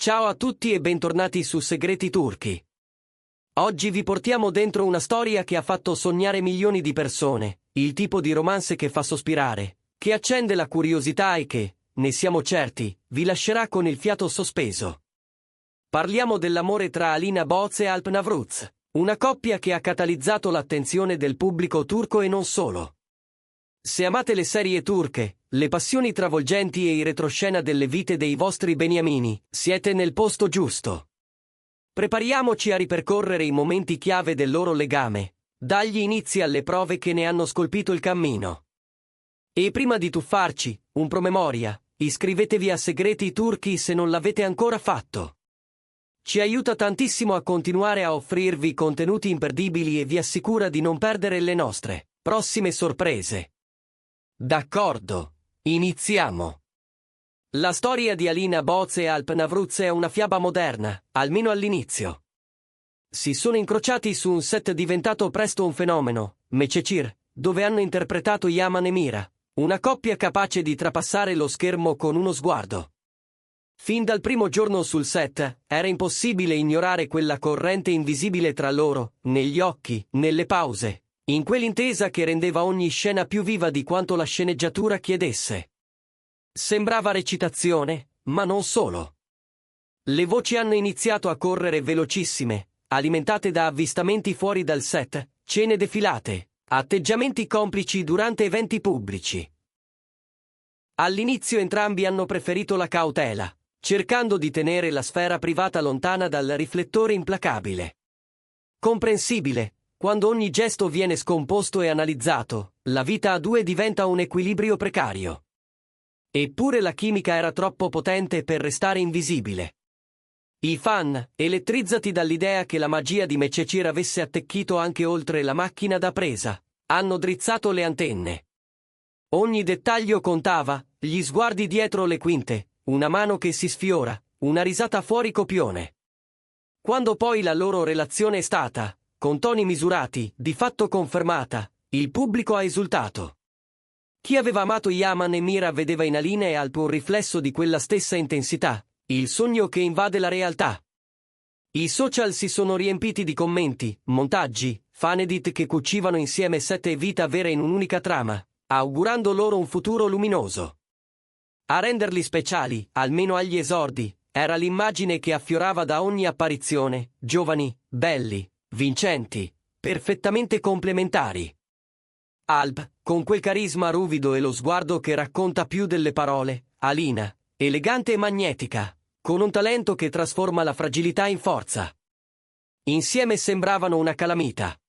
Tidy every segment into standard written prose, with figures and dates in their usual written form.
Ciao a tutti e bentornati su Segreti Turchi. Oggi vi portiamo dentro una storia che ha fatto sognare milioni di persone, il tipo di romance che fa sospirare, che accende la curiosità e che, ne siamo certi, vi lascerà con il fiato sospeso. Parliamo dell'amore tra Alina Boz e Alp Navruz, una coppia che ha catalizzato l'attenzione del pubblico turco e non solo. Se amate le serie turche, le passioni travolgenti e i retroscena delle vite dei vostri beniamini, siete nel posto giusto. Prepariamoci a ripercorrere i momenti chiave del loro legame, dagli inizi alle prove che ne hanno scolpito il cammino. E prima di tuffarci, un promemoria, iscrivetevi a Segreti Turchi se non l'avete ancora fatto. Ci aiuta tantissimo a continuare a offrirvi contenuti imperdibili e vi assicura di non perdere le nostre prossime sorprese. D'accordo, iniziamo. La storia di Alina Boz e Alp Navruz è una fiaba moderna, almeno all'inizio. Si sono incrociati su un set diventato presto un fenomeno, Mececir, dove hanno interpretato Yaman e Mira, una coppia capace di trapassare lo schermo con uno sguardo. Fin dal primo giorno sul set, era impossibile ignorare quella corrente invisibile tra loro, negli occhi, nelle pause, in quell'intesa che rendeva ogni scena più viva di quanto la sceneggiatura chiedesse. Sembrava recitazione, ma non solo. Le voci hanno iniziato a correre velocissime, alimentate da avvistamenti fuori dal set, cene defilate, atteggiamenti complici durante eventi pubblici. All'inizio entrambi hanno preferito la cautela, cercando di tenere la sfera privata lontana dal riflettore implacabile. Comprensibile, quando ogni gesto viene scomposto e analizzato, la vita a due diventa un equilibrio precario. Eppure la chimica era troppo potente per restare invisibile. I fan, elettrizzati dall'idea che la magia di Mececir avesse attecchito anche oltre la macchina da presa, hanno drizzato le antenne. Ogni dettaglio contava, gli sguardi dietro le quinte, una mano che si sfiora, una risata fuori copione. Quando poi la loro relazione è stata, con toni misurati, di fatto confermata, il pubblico ha esultato. Chi aveva amato Yaman e Mira vedeva in Alina e Alp un riflesso di quella stessa intensità, il sogno che invade la realtà. I social si sono riempiti di commenti, montaggi, fan edit che cucivano insieme sette vita vera in un'unica trama, augurando loro un futuro luminoso. A renderli speciali, almeno agli esordi, era l'immagine che affiorava da ogni apparizione, giovani, belli, vincenti, perfettamente complementari. Alp, con quel carisma ruvido e lo sguardo che racconta più delle parole, Alina, elegante e magnetica, con un talento che trasforma la fragilità in forza. Insieme sembravano una calamita.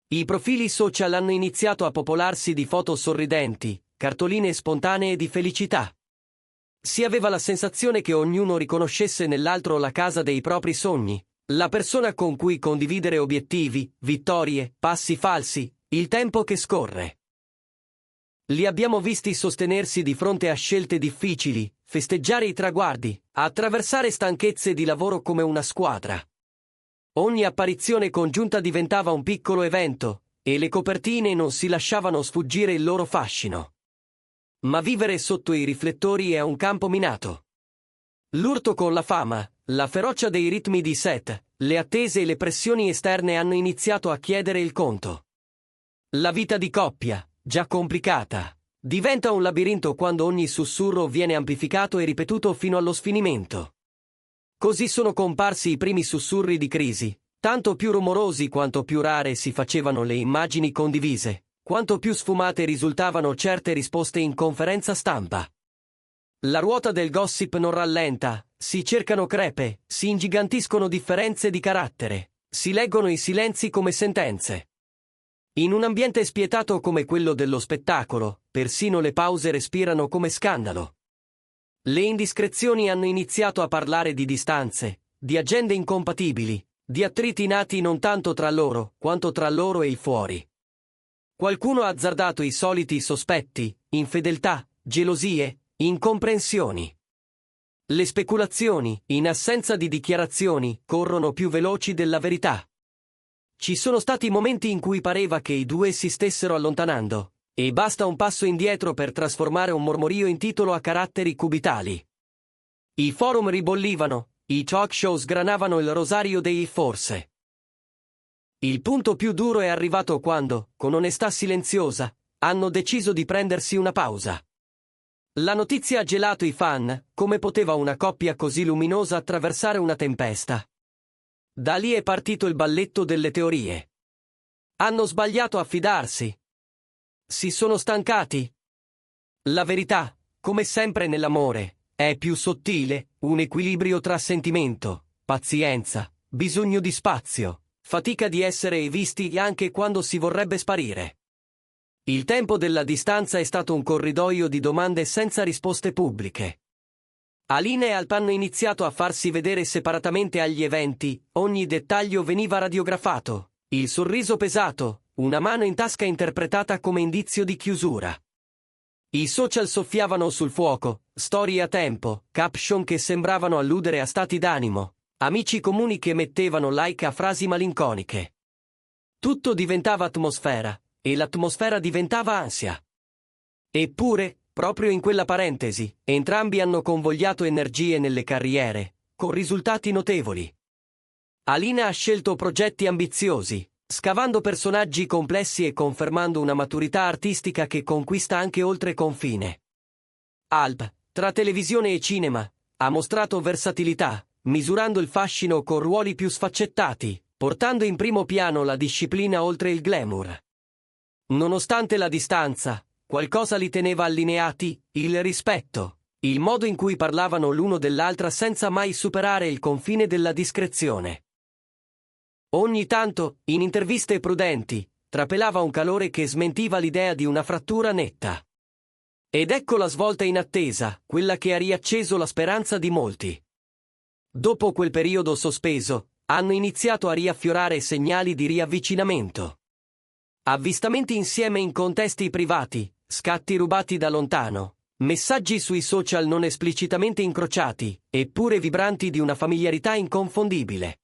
I profili social hanno iniziato a popolarsi di foto sorridenti, cartoline spontanee di felicità. Si aveva la sensazione che ognuno riconoscesse nell'altro la casa dei propri sogni, la persona con cui condividere obiettivi, vittorie, passi falsi, il tempo che scorre. Li abbiamo visti sostenersi di fronte a scelte difficili, festeggiare i traguardi, attraversare stanchezze di lavoro come una squadra. Ogni apparizione congiunta diventava un piccolo evento, e le copertine non si lasciavano sfuggire il loro fascino. Ma vivere sotto i riflettori è un campo minato. L'urto con la fama, la ferocia dei ritmi di set, le attese e le pressioni esterne hanno iniziato a chiedere il conto. La vita di coppia, già complicata, diventa un labirinto quando ogni sussurro viene amplificato e ripetuto fino allo sfinimento. Così sono comparsi i primi sussurri di crisi, tanto più rumorosi quanto più rare si facevano le immagini condivise, quanto più sfumate risultavano certe risposte in conferenza stampa. La ruota del gossip non rallenta, si cercano crepe, si ingigantiscono differenze di carattere, si leggono i silenzi come sentenze. In un ambiente spietato come quello dello spettacolo, persino le pause respirano come scandalo. Le indiscrezioni hanno iniziato a parlare di distanze, di agende incompatibili, di attriti nati non tanto tra loro, quanto tra loro e il fuori. Qualcuno ha azzardato i soliti sospetti, infedeltà, gelosie, incomprensioni. Le speculazioni, in assenza di dichiarazioni, corrono più veloci della verità. Ci sono stati momenti in cui pareva che i due si stessero allontanando, e basta un passo indietro per trasformare un mormorio in titolo a caratteri cubitali. I forum ribollivano, I talk show sgranavano il rosario dei forse. Il punto più duro è arrivato quando, con onestà silenziosa, hanno deciso di prendersi una pausa. La notizia ha gelato i fan, come poteva una coppia così luminosa attraversare una tempesta? Da lì è partito il balletto delle teorie. Hanno sbagliato a fidarsi? Si sono stancati? La verità, come sempre nell'amore, è più sottile, un equilibrio tra sentimento, pazienza, bisogno di spazio, fatica di essere visti anche quando si vorrebbe sparire. Il tempo della distanza è stato un corridoio di domande senza risposte pubbliche. Alina e Alp hanno iniziato a farsi vedere separatamente agli eventi, ogni dettaglio veniva radiografato, il sorriso pesato, una mano in tasca interpretata come indizio di chiusura. I social soffiavano sul fuoco, storie a tempo, caption che sembravano alludere a stati d'animo, amici comuni che mettevano like a frasi malinconiche. Tutto diventava atmosfera, e l'atmosfera diventava ansia. Eppure, proprio in quella parentesi, entrambi hanno convogliato energie nelle carriere, con risultati notevoli. Alina ha scelto progetti ambiziosi, scavando personaggi complessi e confermando una maturità artistica che conquista anche oltre confine. Alp, tra televisione e cinema, ha mostrato versatilità, misurando il fascino con ruoli più sfaccettati, portando in primo piano la disciplina oltre il glamour. Nonostante la distanza, qualcosa li teneva allineati, il rispetto, il modo in cui parlavano l'uno dell'altra senza mai superare il confine della discrezione. Ogni tanto, in interviste prudenti, trapelava un calore che smentiva l'idea di una frattura netta. Ed ecco la svolta inattesa, quella che ha riacceso la speranza di molti. Dopo quel periodo sospeso, hanno iniziato a riaffiorare segnali di riavvicinamento. Avvistamenti insieme in contesti privati, scatti rubati da lontano, messaggi sui social non esplicitamente incrociati, eppure vibranti di una familiarità inconfondibile.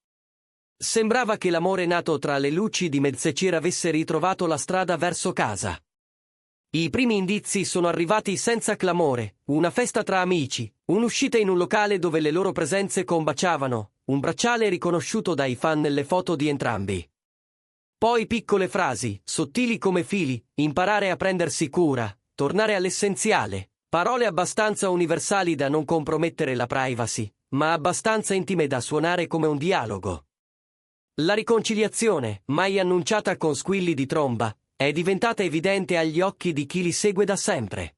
Sembrava che l'amore nato tra le luci di Mezzecir avesse ritrovato la strada verso casa. I primi indizi sono arrivati senza clamore, una festa tra amici, un'uscita in un locale dove le loro presenze combaciavano, un bracciale riconosciuto dai fan nelle foto di entrambi. Poi piccole frasi, sottili come fili, imparare a prendersi cura, tornare all'essenziale, parole abbastanza universali da non compromettere la privacy, ma abbastanza intime da suonare come un dialogo. La riconciliazione, mai annunciata con squilli di tromba, è diventata evidente agli occhi di chi li segue da sempre.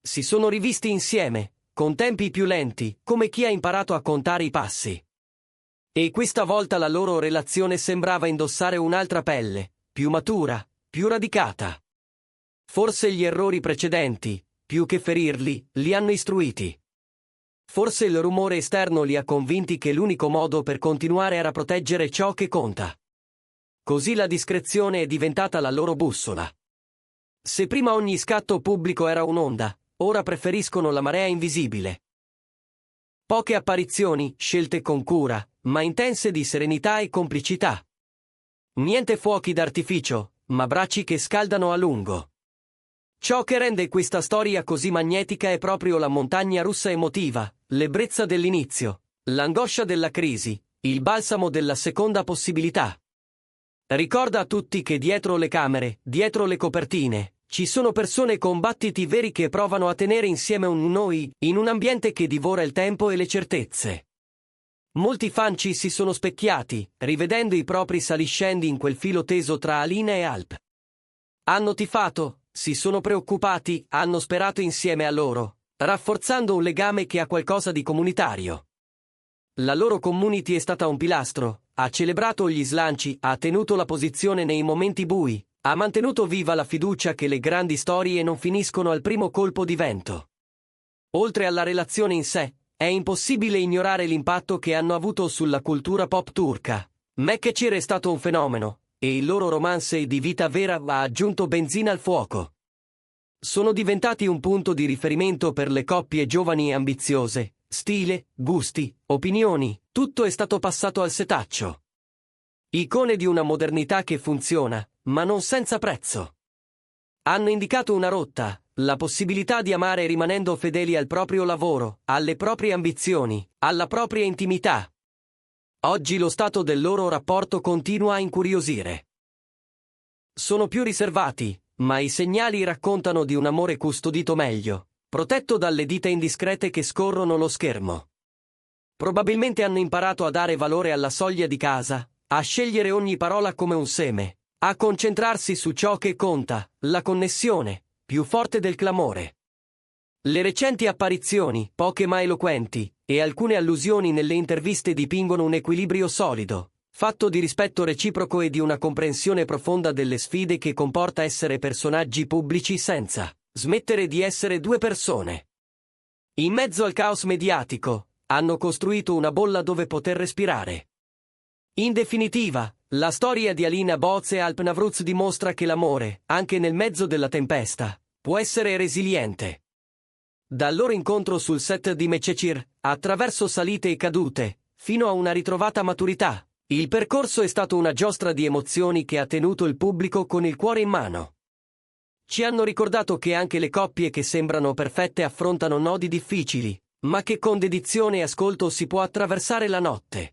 Si sono rivisti insieme, con tempi più lenti, come chi ha imparato a contare i passi. E questa volta la loro relazione sembrava indossare un'altra pelle, più matura, più radicata. Forse gli errori precedenti, più che ferirli, li hanno istruiti. Forse il rumore esterno li ha convinti che l'unico modo per continuare era proteggere ciò che conta. Così la discrezione è diventata la loro bussola. Se prima ogni scatto pubblico era un'onda, ora preferiscono la marea invisibile. Poche apparizioni, scelte con cura, ma intense di serenità e complicità. Niente fuochi d'artificio, ma bracci che scaldano a lungo. Ciò che rende questa storia così magnetica è proprio la montagna russa emotiva, l'ebbrezza dell'inizio, l'angoscia della crisi, il balsamo della seconda possibilità. Ricorda a tutti che dietro le camere, dietro le copertine, ci sono persone con battiti veri che provano a tenere insieme un noi, in un ambiente che divora il tempo e le certezze. Molti fan ci si sono specchiati, rivedendo i propri saliscendi in quel filo teso tra Alina e Alp. Hanno tifato, si sono preoccupati, hanno sperato insieme a loro, rafforzando un legame che ha qualcosa di comunitario. La loro community è stata un pilastro, ha celebrato gli slanci, ha tenuto la posizione nei momenti bui, ha mantenuto viva la fiducia che le grandi storie non finiscono al primo colpo di vento. Oltre alla relazione in sé, è impossibile ignorare l'impatto che hanno avuto sulla cultura pop turca. Mekkecir è stato un fenomeno, e il loro romance di vita vera ha aggiunto benzina al fuoco. Sono diventati un punto di riferimento per le coppie giovani e ambiziose. Stile, gusti, opinioni, tutto è stato passato al setaccio. Icone di una modernità che funziona, ma non senza prezzo. Hanno indicato una rotta, la possibilità di amare rimanendo fedeli al proprio lavoro, alle proprie ambizioni, alla propria intimità. Oggi lo stato del loro rapporto continua a incuriosire. Sono più riservati, ma i segnali raccontano di un amore custodito meglio, protetto dalle dita indiscrete che scorrono lo schermo. Probabilmente hanno imparato a dare valore alla soglia di casa, a scegliere ogni parola come un seme, a concentrarsi su ciò che conta, la connessione, più forte del clamore. Le recenti apparizioni, poche ma eloquenti, e alcune allusioni nelle interviste dipingono un equilibrio solido, fatto di rispetto reciproco e di una comprensione profonda delle sfide che comporta essere personaggi pubblici senza smettere di essere due persone. In mezzo al caos mediatico, hanno costruito una bolla dove poter respirare. In definitiva, la storia di Alina Boz e Alp Navruz dimostra che l'amore, anche nel mezzo della tempesta, può essere resiliente. Dal loro incontro sul set di Mechechir, attraverso salite e cadute, fino a una ritrovata maturità, il percorso è stato una giostra di emozioni che ha tenuto il pubblico con il cuore in mano. Ci hanno ricordato che anche le coppie che sembrano perfette affrontano nodi difficili, ma che con dedizione e ascolto si può attraversare la notte.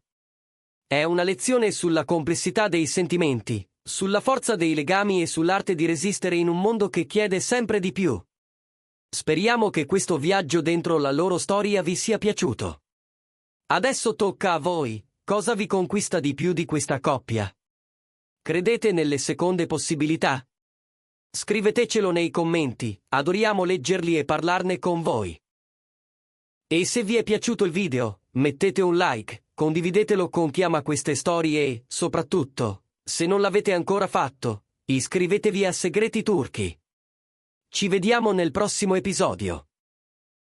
È una lezione sulla complessità dei sentimenti, sulla forza dei legami e sull'arte di resistere in un mondo che chiede sempre di più. Speriamo che questo viaggio dentro la loro storia vi sia piaciuto. Adesso tocca a voi, cosa vi conquista di più di questa coppia? Credete nelle seconde possibilità? Scrivetecelo nei commenti, adoriamo leggerli e parlarne con voi. E se vi è piaciuto il video, mettete un like, condividetelo con chi ama queste storie e, soprattutto, se non l'avete ancora fatto, iscrivetevi a Segreti Turchi. Ci vediamo nel prossimo episodio.